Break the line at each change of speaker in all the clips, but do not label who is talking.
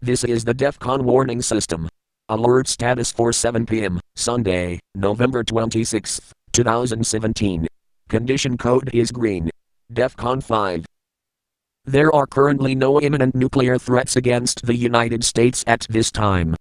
This is the DEFCON warning system. Alert status for 7 p.m., Sunday, November 26, 2017. Condition code is green. DEFCON 5. There are currently no imminent nuclear threats against the United States at this time.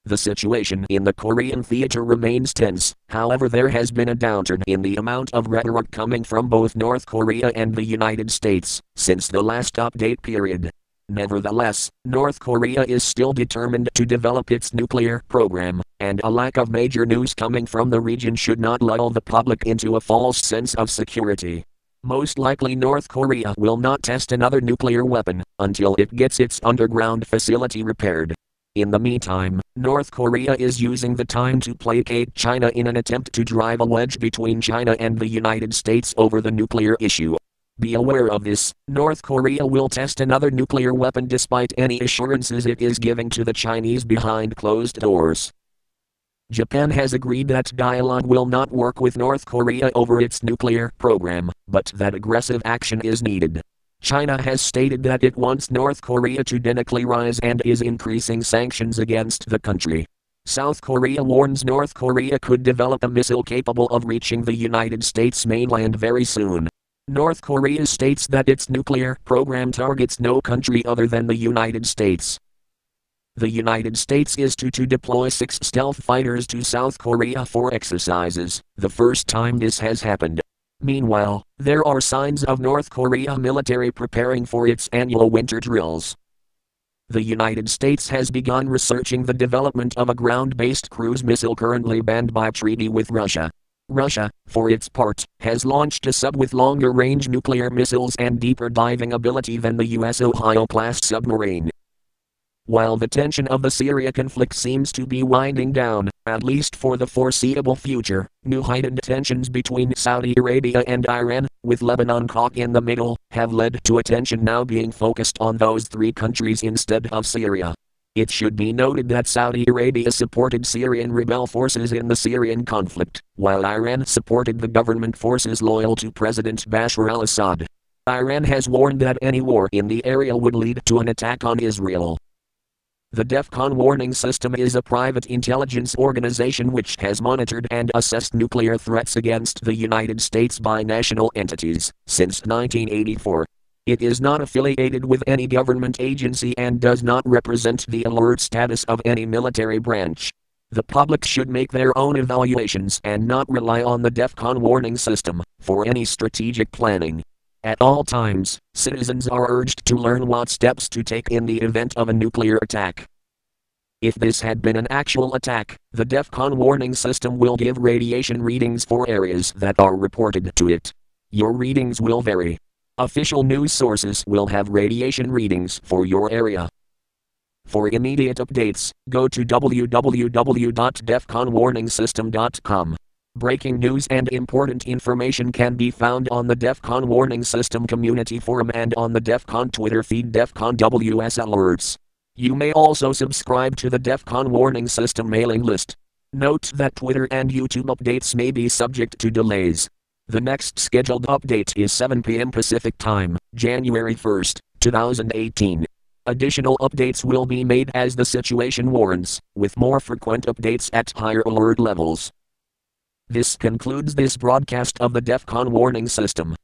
The situation in the Korean theater remains tense, however there has been a downturn in the amount of rhetoric coming from both North Korea and the United States since the last update period. Nevertheless, North Korea is still determined to develop its nuclear program, and a lack of major news coming from the region should not lull the public into a false sense of security. Most likely North Korea will not test another nuclear weapon until it gets its underground facility repaired. In the meantime, North Korea is using the time to placate China in an attempt to drive a wedge between China and the United States over the nuclear issue. Be aware of this. North Korea will test another nuclear weapon despite any assurances it is giving to the Chinese behind closed doors. Japan has agreed that dialogue will not work with North Korea over its nuclear program, but that aggressive action is needed. China has stated that it wants North Korea to denuclearize and is increasing sanctions against the country. South Korea warns North Korea could develop a missile capable of reaching the United States mainland very soon. North Korea states that its nuclear program targets no country other than the United States. The United States is to deploy 6 stealth fighters to South Korea for exercises, the first time this has happened. Meanwhile, there are signs of North Korea military preparing for its annual winter drills. The United States has begun researching the development of a ground-based cruise missile currently banned by treaty with Russia. Russia, for its part, has launched a sub with longer-range nuclear missiles and deeper diving ability than the U.S. Ohio-class submarine. While the tension of the Syria conflict seems to be winding down, at least for the foreseeable future, new heightened tensions between Saudi Arabia and Iran, with Lebanon caught in the middle, have led to attention now being focused on those 3 countries instead of Syria. It should be noted that Saudi Arabia supported Syrian rebel forces in the Syrian conflict, while Iran supported the government forces loyal to President Bashar al-Assad. Iran has warned that any war in the area would lead to an attack on Israel. The DEFCON warning system is a private intelligence organization which has monitored and assessed nuclear threats against the United States by national entities since 1984. It is not affiliated with any government agency and does not represent the alert status of any military branch. The public should make their own evaluations and not rely on the DEFCON warning system for any strategic planning. At all times, citizens are urged to learn what steps to take in the event of a nuclear attack. If this had been an actual attack, the DEFCON warning system will give radiation readings for areas that are reported to it. Your readings will vary. Official news sources will have radiation readings for your area. For immediate updates, go to www.defconwarningsystem.com. Breaking news and important information can be found on the DEFCON Warning System Community Forum and on the DEFCON Twitter feed DEFCON WS Alerts. You may also subscribe to the DEFCON Warning System mailing list. Note that Twitter and YouTube updates may be subject to delays. The next scheduled update is 7 p.m. Pacific Time, January 1, 2018. Additional updates will be made as the situation warrants, with more frequent updates at higher alert levels. This concludes this broadcast of the DEFCON warning system.